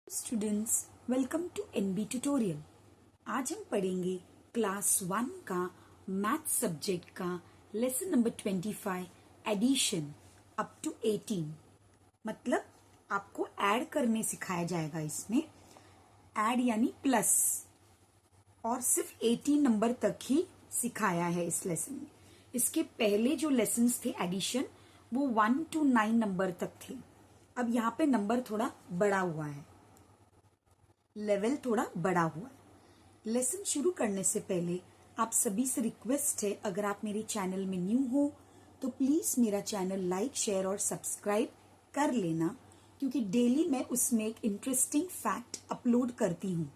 Students, welcome to NB tutorial. आज हम पढ़ेंगे क्लास 1 का मैथ सब्जेक्ट का lesson number 25 addition up to 18। मतलब आपको ऐड करने सिखाया जाएगा। इसमें ऐड यानी प्लस, और सिर्फ 18 नंबर तक ही सिखाया है इस लेसन में। इसके पहले जो लेसन्स थे एडिशन, वो 1 to 9 नंबर तक थे। अब यहाँ पे नंबर थोड़ा बड़ा हुआ है, लेवल थोड़ा बड़ा हुआ है। लेसन शुरू करने से पहले आप सभी से रिक्वेस्ट है, अगर आप मेरे चैनल में न्यू हो तो प्लीज मेरा चैनल लाइक, शेयर और सब्सक्राइब कर लेना, क्योंकि डेली मैं उसमें एक इंटरेस्टिंग फैक्ट अपलोड करती हूँ।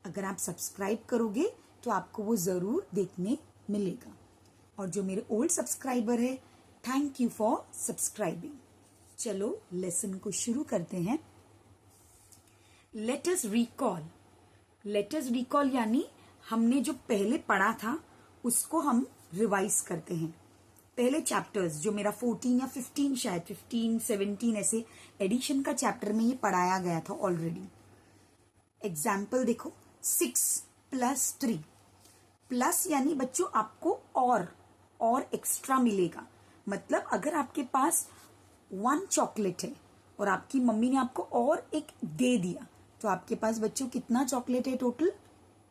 अगर आप सब्सक्राइब करोगे तो आपको वो जरूर देखने मिलेगा। और जो मेरे ओल्ड सब्सक्राइबर है, थैंक यू फॉर सब्सक्राइबिंग। चलो लेसन को शुरू करते हैं। Let us recall. Let us recall यानी हमने जो पहले पढ़ा था उसको हम रिवाइज करते हैं। पहले चैप्टर्स जो मेरा 14 या 15, शायद 15, 17 ऐसे एडिशन का चैप्टर में ये पढ़ाया गया था ऑलरेडी। एग्जाम्पल देखो, 6 + 3। प्लस यानी बच्चों आपको और एक्स्ट्रा मिलेगा। मतलब अगर आपके पास 1 चॉकलेट है और आपकी मम्मी ने आपको और एक दे दिया, तो आपके पास बच्चों कितना चॉकलेट है टोटल?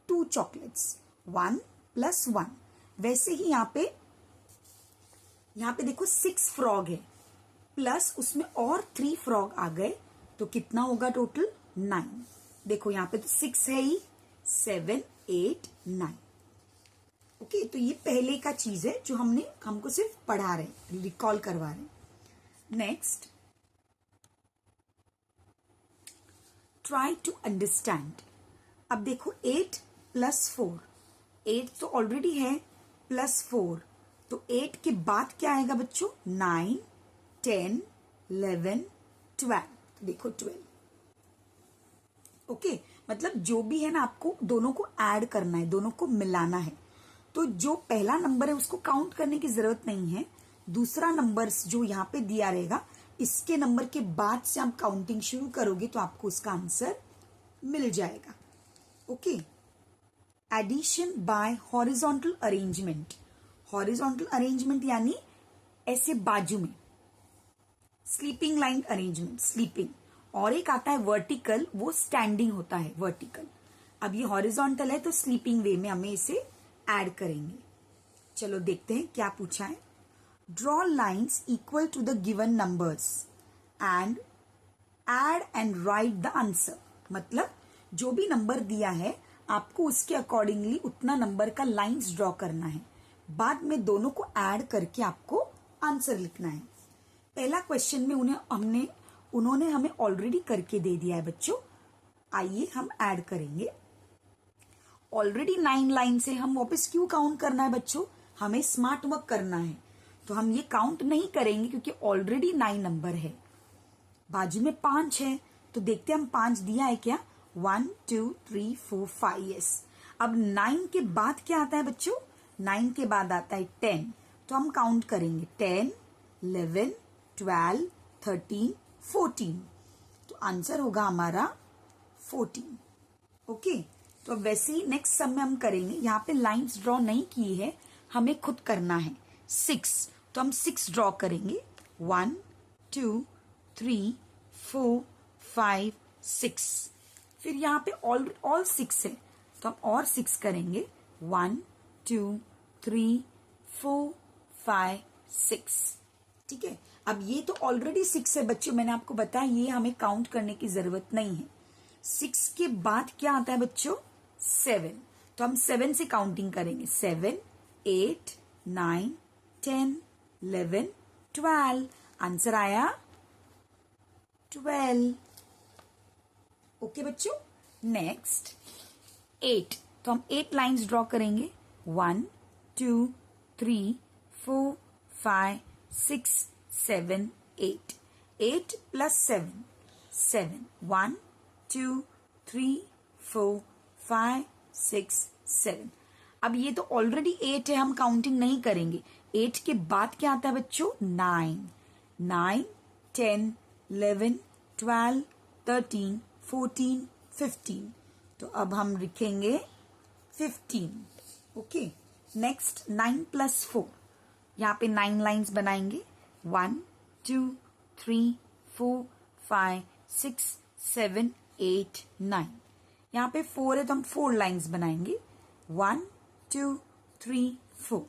2 चॉकलेट्स। 1 + 1। वैसे ही यहाँ पे देखो 6 फ्रॉग है, प्लस उसमें और 3 फ्रॉग आ गए, तो कितना होगा टोटल? 9। देखो यहाँ पे तो 6 है ही, 7, 8, 9। ओके, तो ये पहले का चीज है जो हमको सिर्फ पढ़ा रहे, रिकॉल करवा रहे। Next, try to understand. अब देखो 8 + 4, 8 तो ऑलरेडी है, प्लस 4, तो 8 के बाद क्या आएगा बच्चों? 9, 10, 11, 12। तो देखो 12। ओके, मतलब जो भी है ना, आपको दोनों को ऐड करना है, दोनों को मिलाना है। तो जो पहला नंबर है उसको काउंट करने की जरूरत नहीं है। दूसरा नंबर जो यहाँ पे दिया रहेगा, इसके नंबर के बाद से आप काउंटिंग शुरू करोगे तो आपको उसका आंसर मिल जाएगा। Okay, addition by horizontal arrangement. Horizontal arrangement यानी ऐसे बाजू में, स्लीपिंग लाइन अरेंजमेंट, स्लीपिंग। और एक आता है वर्टिकल, वो स्टैंडिंग होता है वर्टिकल। अब ये हॉरिजॉन्टल है तो स्लीपिंग वे में हमें इसे ऐड करेंगे। चलो देखते हैं क्या पूछा है। Draw lines equal to the given numbers and add and write the answer. मतलब जो भी नंबर दिया है आपको उसके अकॉर्डिंगली उतना नंबर का लाइन्स ड्रॉ करना है। बाद में दोनों को ऐड करके आपको आंसर लिखना है। पहला क्वेश्चन में उन्होंने हमें ऑलरेडी करके दे दिया है बच्चों। आइए हम ऐड करेंगे। ऑलरेडी 9 लाइन से हम वापस क्यों काउंट करना है बच्चों? हमें स्मार्ट वर्क करना है, तो हम ये काउंट नहीं करेंगे क्योंकि ऑलरेडी 9 नंबर है। बाजू में 5 है, तो देखते हैं हम 5 दिया है क्या? 1, 2, 3, 4, 5। यस। अब 9 के बाद क्या आता है बच्चों? 9 के बाद आता है 10, तो हम काउंट करेंगे 10, 11, 12, 13, 14। तो आंसर होगा हमारा 14। ओके, तो अब वैसे ही नेक्स्ट सम में हम करेंगे। यहाँ पे लाइंस ड्रॉ नहीं की है, हमें खुद करना है। 6, तो हम 6 ड्रॉ करेंगे। 1, 2, 3, 4, 5, 6। फिर यहाँ पे ऑल 6 है, तो हम और 6 करेंगे। 1, 2, 3, 4, 5, 6। ठीक है। अब ये तो ऑलरेडी 6 है बच्चों, मैंने आपको बताया ये हमें काउंट करने की जरूरत नहीं है। 6 के बाद क्या आता है बच्चों? 7, तो हम 7 से काउंटिंग करेंगे। 7, 8, 9, 10, 11, 12। आंसर आया 12। ओके बच्चों, नेक्स्ट 8, तो हम 8 लाइंस ड्रॉ करेंगे। 1, 2, 3, 4, 5, 6, 7, 8। 8 + 7, 7। 1, 2, 3, 4, 5, 6, 7। अब ये तो ऑलरेडी 8 है, हम काउंटिंग नहीं करेंगे। 8 के बाद क्या आता है बच्चों? 9, 9, 10, 11, 12, 13, 14, 15। तो अब हम लिखेंगे 15। ओके, नेक्स्ट 9 प्लस 4, यहाँ पे 9 लाइन्स बनाएंगे। 1 2 3 4 5 6 7 8 9। यहाँ पे 4 है तो हम 4 लाइन्स बनाएंगे। 1 2 3 4।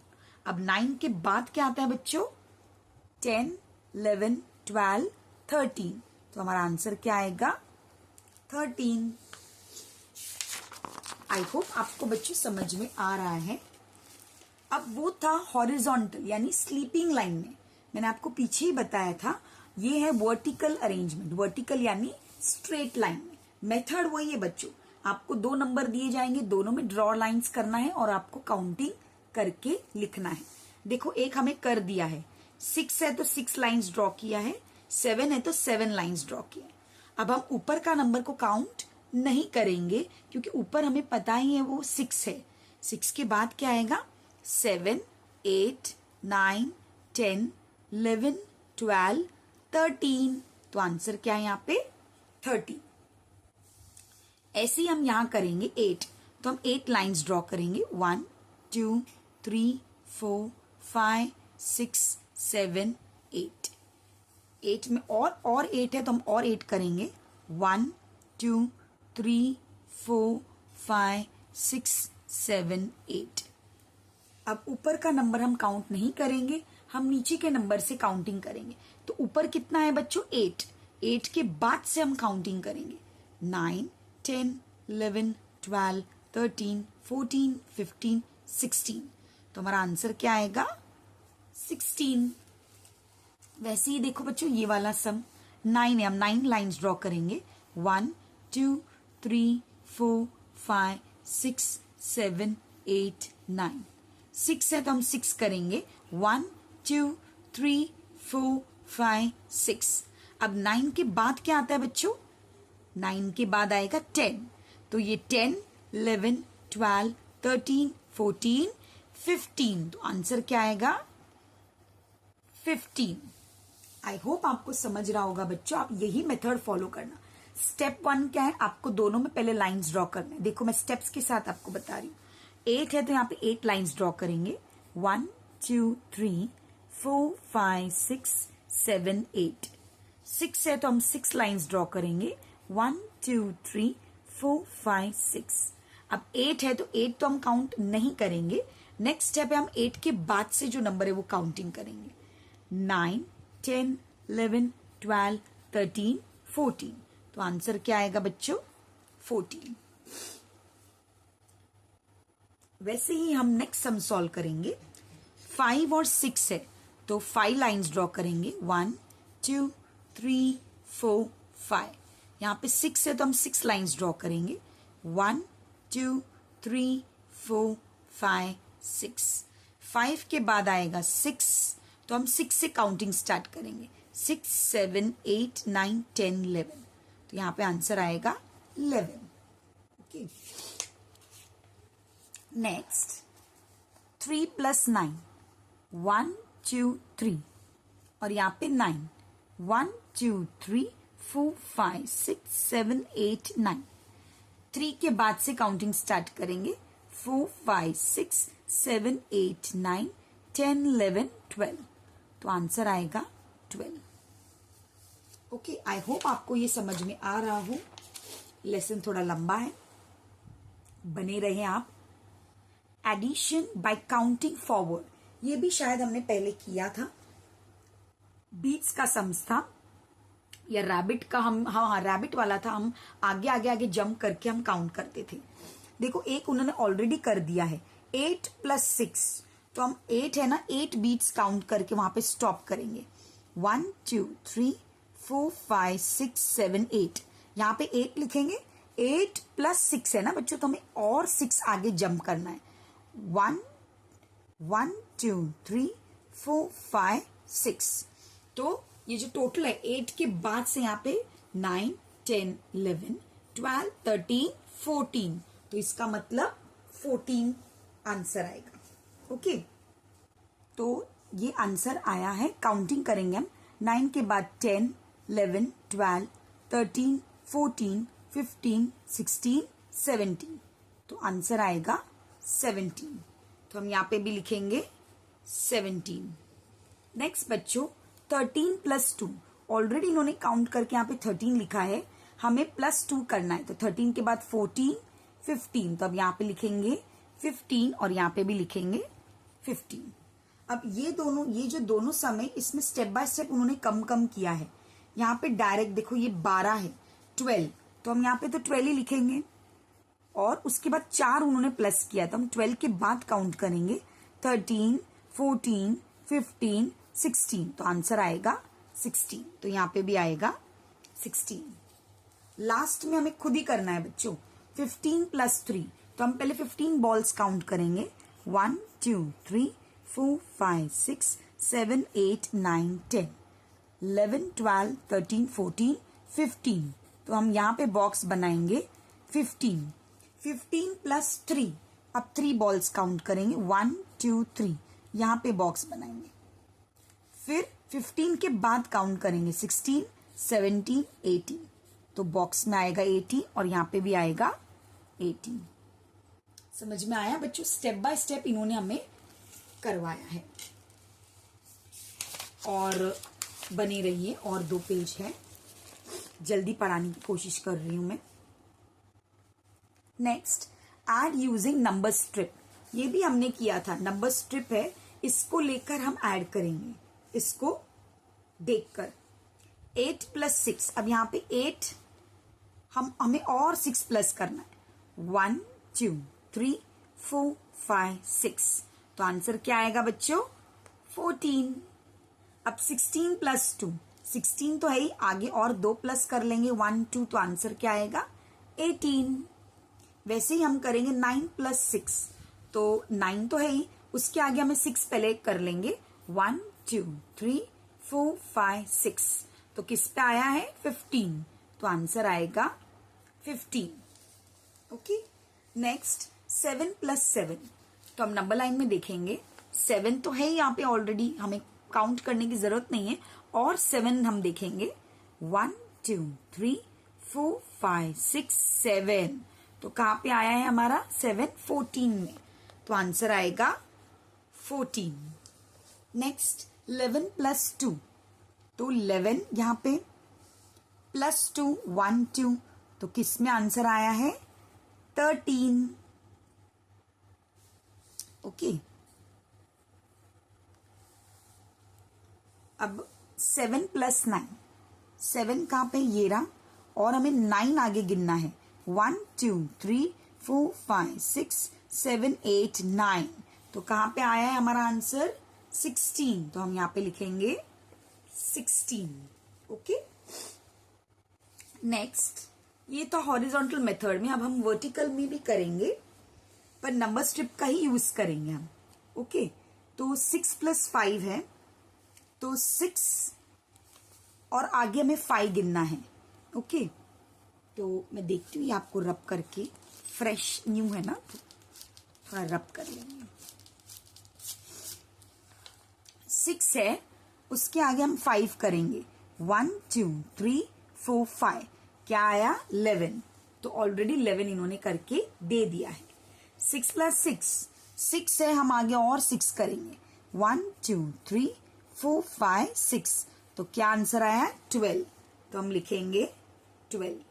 अब 9 के बाद क्या आता है बच्चों? 10 11 12 13। तो हमारा आंसर क्या आएगा? 13। आई होप आपको बच्चों समझ में आ रहा है। अब वो था हॉरिजॉन्टल यानी स्लीपिंग लाइन में, मैंने आपको पीछे ही बताया था। ये है वर्टिकल अरेंजमेंट, वर्टिकल यानी स्ट्रेट लाइन में। मेथड वही है बच्चों, आपको 2 नंबर दिए जाएंगे, दोनों में ड्रॉ लाइंस करना है और आपको काउंटिंग करके लिखना है। देखो एक हमें कर दिया है, 6 है तो 6 लाइंस ड्रॉ किया है, 7 है तो 7 लाइंस ड्रॉ किया है। अब हम ऊपर का नंबर को काउंट नहीं करेंगे क्योंकि ऊपर हमें पता ही है वो 6 है। 6 के बाद क्या आएगा? 7 8 9 10 11 12 13। तो आंसर क्या है यहाँ पे? 30। ऐसे ही हम यहां करेंगे 8, तो हम 8 लाइंस ड्रॉ करेंगे। 1 2 3 4 5 6 7 8। 8 में और 8 है तो हम और 8 करेंगे। 1 2 3 4 5 6 7 8। अब ऊपर का नंबर हम काउंट नहीं करेंगे, हम नीचे के नंबर से काउंटिंग करेंगे। तो ऊपर कितना है बच्चों? 8। 8 के बाद से हम काउंटिंग करेंगे। 9 10 11 12 13 14 15 16। तो हमारा आंसर क्या आएगा? 16। वैसे ही देखो बच्चों ये वाला सम 9 है, हम 9 लाइंस ड्रॉ करेंगे। 1 2 3 4 5 6 7 8 9। 6 है तो हम 6 करेंगे। 1 2 3 4 5 6। अब 9 के बाद क्या आता है बच्चों? 9 के बाद आएगा 10। तो ये 10 11 12 13 14 15। तो आंसर क्या आएगा? 15। आई होप आपको समझ रहा होगा बच्चों, आप यही मेथड फॉलो करना। स्टेप 1 क्या है? आपको दोनों में पहले लाइंस ड्रॉ करना है। देखो मैं स्टेप्स के साथ आपको बता रही हूँ। 8 है तो यहाँ पे 8 लाइंस ड्रॉ करेंगे। 1 2 3 4 5 6 7 8। 6 है तो हम 6 लाइंस ड्रॉ करेंगे। 1 2 3 4 5 6। अब 8 है तो 8 तो हम काउंट नहीं करेंगे। नेक्स्ट स्टेप है हम 8 के बाद से जो नंबर है वो काउंटिंग करेंगे। 9 10 11 12 13 14। तो आंसर क्या आएगा बच्चों? 14। वैसे ही हम नेक्स्ट सम सॉल्व करेंगे। 5 और 6 है तो 5 लाइंस ड्रॉ करेंगे। 1 2 3 4 5। यहाँ पे 6 है तो हम 6 लाइंस ड्रॉ करेंगे। 1 2 3 4 5 6। 5 के बाद आएगा 6, तो हम 6 से काउंटिंग स्टार्ट करेंगे। 6 7 8 9 10 11। तो यहाँ पे आंसर आएगा 11। Okay, next 3 plus 9। 1 2 3 और यहाँ पे 9। 1 2 3 4 5 6 7 8 9। 3 के बाद से काउंटिंग स्टार्ट करेंगे। 4 5 6 7 8 9 10 11 12। तो आंसर आएगा 12। ओके, आई होप आपको ये समझ में आ रहा हो। लेसन थोड़ा लंबा है, बने रहे आप। एडिशन बाय काउंटिंग फॉरवर्ड, ये भी शायद हमने पहले किया था। बीट्स का सम्स था या रैबिट का, हम हाँ रैबिट वाला था। हम आगे आगे आगे जंप करके हम काउंट करते थे। देखो एक उन्होंने ऑलरेडी कर दिया है, 8 प्लस 6। तो हम 8 है ना, 8 बीट्स काउंट करके वहां पे स्टॉप करेंगे। 1 2 3 4 5 6 7 8। यहाँ पे 8 लिखेंगे। 8 प्लस 6 है ना बच्चों, तो हमें और 6 आगे जंप करना है। 1 1 2 3 4 5 6। तो ये जो टोटल है 8 के बाद से यहाँ पे 9 10 11 12 13 14। तो इसका मतलब 14 आंसर आएगा। ओके, तो ये आंसर आया है। काउंटिंग करेंगे हम। 9 के बाद 10 11 12 13 14 15, 16, 17। तो आंसर आएगा 17। तो हम यहाँ पे भी लिखेंगे 17। नेक्स्ट बच्चों 13 + 2, ऑलरेडी इन्होंने काउंट करके यहाँ पे 13 लिखा है, हमें +2 करना है। तो 13 के बाद 14, 15। तो अब यहाँ पे लिखेंगे 15 और यहाँ पे भी लिखेंगे 15। अब ये जो दोनों सम है, इसमें स्टेप बाय स्टेप उन्होंने कम कम किया है। यहाँ पे डायरेक्ट देखो ये 12 है, 12, तो हम यहाँ पे तो 12 ही लिखेंगे। और उसके बाद 4 उन्होंने प्लस किया, तो हम 12 के बाद काउंट करेंगे 13, 14, 15, 16। तो आंसर आएगा 16। तो यहाँ पे भी आएगा 16। लास्ट में हमें खुद ही करना है बच्चों, 15 + 3। तो हम पहले 15 बॉल्स काउंट करेंगे, 1, 2, 3, 4, 5, 6, 7, 8, 9, 10, 11, 12, 13, 14, 15। तो हम यहाँ पे बॉक्स बनाएंगे 15। 15 + 3, अब 3 बॉल्स काउंट करेंगे, 1, 2, 3, यहाँ पे बॉक्स बनाएंगे। फिर 15 के बाद काउंट करेंगे 16, 17, 18। तो बॉक्स में आएगा 18 और यहाँ पे भी आएगा 18। समझ में आया बच्चों? स्टेप बाय स्टेप इन्होंने हमें करवाया है। और बने रहिए, और 2 पेज है, जल्दी पढ़ाने की कोशिश कर रही हूं मैं। Next, add using number strip. ये भी हमने किया था, नंबर स्ट्रिप है, इसको लेकर हम ऐड करेंगे, इसको देखकर। 8 + 6, अब यहाँ पे 8 हमें और 6 प्लस करना है, 1, 2, 3, 4, 5, 6। तो आंसर क्या आएगा बच्चों? 14। अब 16 + 2, 16 तो है ही, आगे और 2 प्लस कर लेंगे, 1, 2। तो आंसर क्या आएगा? 18। वैसे ही हम करेंगे 9 + 6, तो 9 तो है ही, उसके आगे हमें 6 पहले कर लेंगे, 1, 2, 3, 4, 5, 6। तो किस पे आया है? 15। तो आंसर आएगा 15। ओके। नेक्स्ट 7 + 7, तो हम नंबर लाइन में देखेंगे, 7 तो है ही यहाँ पे ऑलरेडी, हमें काउंट करने की जरूरत नहीं है। और 7 हम देखेंगे, 1, 2, 3, 4, 5, 6, 7। तो कहाँ पे आया है हमारा 7? 14 में। तो आंसर आएगा 14। नेक्स्ट 11 + 2, तो 11 यहाँ पे +2, 1, 2। तो किस में आंसर आया है? 13। ओके। अब 7 + 9, 7 कहाँ पे? ये रहा, और हमें 9 आगे गिनना है, 1, 2, 3, 4, 5, 6, 7, 8, 9। तो कहाँ पे आया है हमारा आंसर? 16। तो हम यहाँ पे लिखेंगे 16। ओके। नेक्स्ट, ये तो हॉरिजॉन्टल मेथड में, अब हम वर्टिकल में भी करेंगे, पर नंबर स्ट्रिप का ही यूज करेंगे हम। ओके। तो 6 + 5 है, तो 6 और आगे हमें 5 गिनना है। ओके। तो मैं देखती हूँ, ये आपको रब करके, फ्रेश न्यू है ना, तो थोड़ा रब कर लेंगे। 6 है, उसके आगे हम 5 करेंगे, 1, 2, 3, 4, 5। क्या आया? 11। तो ऑलरेडी 11 इन्होंने करके दे दिया है। 6 + 6, 6 है, हम आगे और 6 करेंगे, 1, 2, 3, 4, 5, 6। तो क्या आंसर आया? 12। तो हम लिखेंगे 12।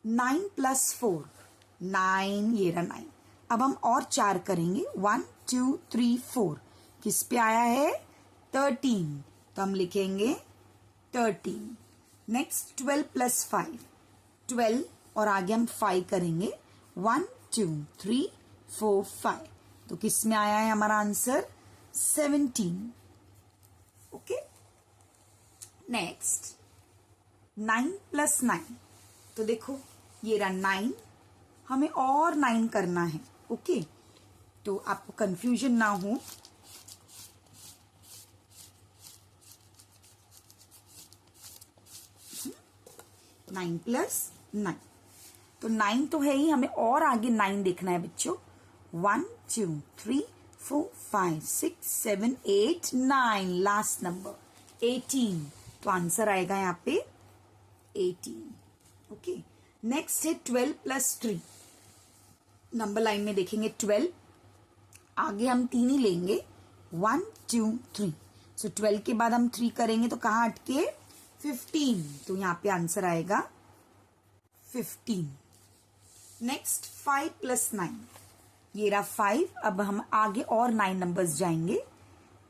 9 + 4, 9, ये रहा 9। अब हम और 4 करेंगे, 1, 2, 3, 4। किस पे आया है? 13। तो हम लिखेंगे 13। नेक्स्ट 12 + 5, 12 और आगे हम 5 करेंगे, 1, 2, 3, 4, 5। तो किस में आया है हमारा आंसर? 17। ओके। नेक्स्ट 9 + 9, तो देखो ये रहा 9, हमें और 9 करना है। ओके। तो आपको कंफ्यूजन ना हो, 9 + 9, तो 9 तो है ही, हमें और आगे 9 देखना है बच्चों, 1, 2, 3, 4, 5, 6, 7, 8, 9, लास्ट नंबर 18। तो आंसर आएगा यहाँ पे 18। ओके। नेक्स्ट है 12 प्लस 3। नंबर लाइन में देखेंगे 12, आगे हम 3 ही लेंगे, 1 2 3। सो 12 के बाद हम 3 करेंगे तो कहाँ अटके, 15। तो यहाँ पे आंसर आएगा 15। नेक्स्ट 5 प्लस 9, ये रहा 5। अब हम आगे और 9 नंबर्स जाएंगे,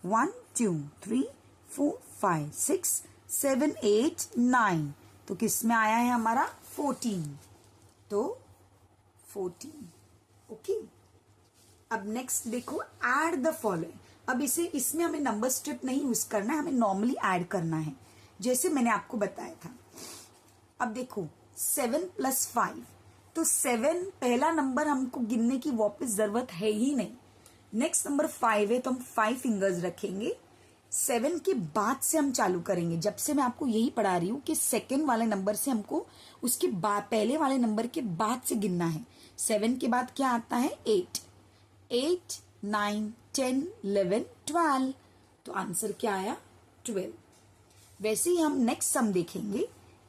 1 2 3 4 5 6 7 8 9। तो किस में आया है हमारा, 14। तो 14। ओके। अब नेक्स्ट देखो, ऐड द फॉलोइंग। अब इसमें हमें नंबर स्ट्रिप नहीं यूज करना है, हमें नॉर्मली ऐड करना है जैसे मैंने आपको बताया था। अब देखो 7 प्लस 5, तो 7 पहला नंबर हमको गिनने की वापस जरूरत है ही नहीं। नेक्स्ट नंबर 5 है तो हम 5 फिंगर्स रखेंगे, 7 के बाद से हम चालू करेंगे। जब से मैं आपको यही पढ़ा रही हूं कि सेकंड वाले नंबर से हमको उसके बाद पहले वाले नंबर के बाद से गिनना है। 7 के बाद क्या आता है, 8 8 9 10 11 12। तो आंसर क्या आया, 12। वैसे ही हम नेक्स्ट सम देखेंगे,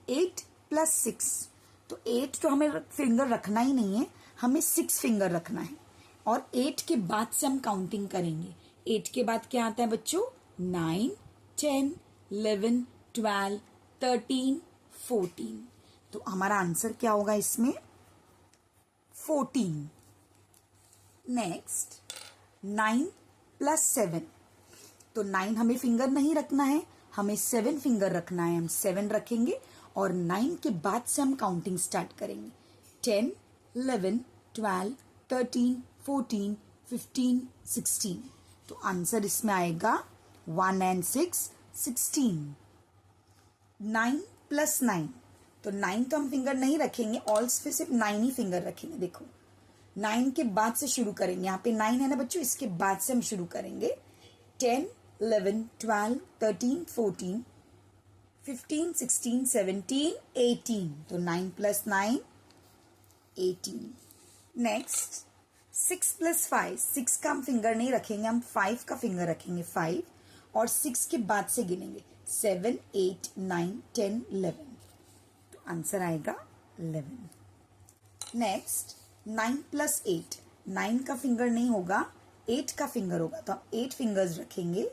8 प्लस 6। तो 8 तो हमें फिंगर रखना ही नहीं है, हमें 6 फिंगर रखना है और 8 के बाद से हम काउंटिंग करेंगे। 8 के बाद क्या आता है बच्चों, 9 10 11 12 13 14। तो हमारा आंसर क्या होगा इसमें, 14। नेक्स्ट 9 प्लस 7, तो 9 हमें फिंगर नहीं रखना है, हमें 7 फिंगर रखना है। हम 7 रखेंगे और 9 के बाद से हम काउंटिंग स्टार्ट करेंगे, 10 11 12 13 14 15 16। तो आंसर इसमें आएगा 1 and 6 16। 9 प्लस 9, तो 9 तो हम फिंगर नहीं रखेंगे, ऑल फिर सिर्फ 9 ही फिंगर रखेंगे। देखो 9 के बाद से शुरू करेंगे, यहाँ पे 9 है ना बच्चों, इसके बाद से हम शुरू करेंगे, 10 11 12 13 14 15 16 17 18। तो 9 प्लस 9 18। नेक्स्ट 6 प्लस 5, 6 का हम फिंगर नहीं रखेंगे, हम 5 का फिंगर रखेंगे, 5 और 6 के बाद से गिनेंगे, 7 8 9 10 11। तो आंसर आएगा 11। नेक्स्ट 9 प्लस 8, 9 का फिंगर नहीं होगा, 8 का फिंगर होगा। तो हम 8 फिंगर्स रखेंगे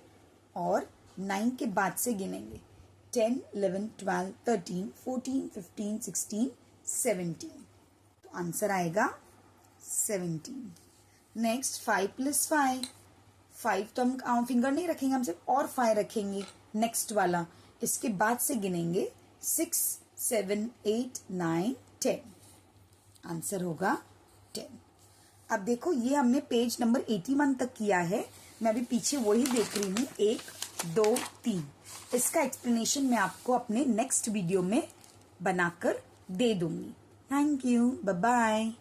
और 9 के बाद से गिनेंगे, 10 11 12 13 14 15 16 17। तो आंसर आएगा 17। नेक्स्ट 5 प्लस 5, 5 तो हम फिंगर नहीं रखेंगे, हम सिर्फ और 5 रखेंगे नेक्स्ट वाला, इसके बाद से गिनेंगे, 6 7 8 9 10। आंसर होगा 10। अब देखो ये हमने पेज नंबर 81 तक किया है, मैं अभी पीछे वही देख रही हूँ, 1 2 3। इसका एक्सप्लेनेशन मैं आपको अपने नेक्स्ट वीडियो में बनाकर दे दूंगी। Thank you, bye bye.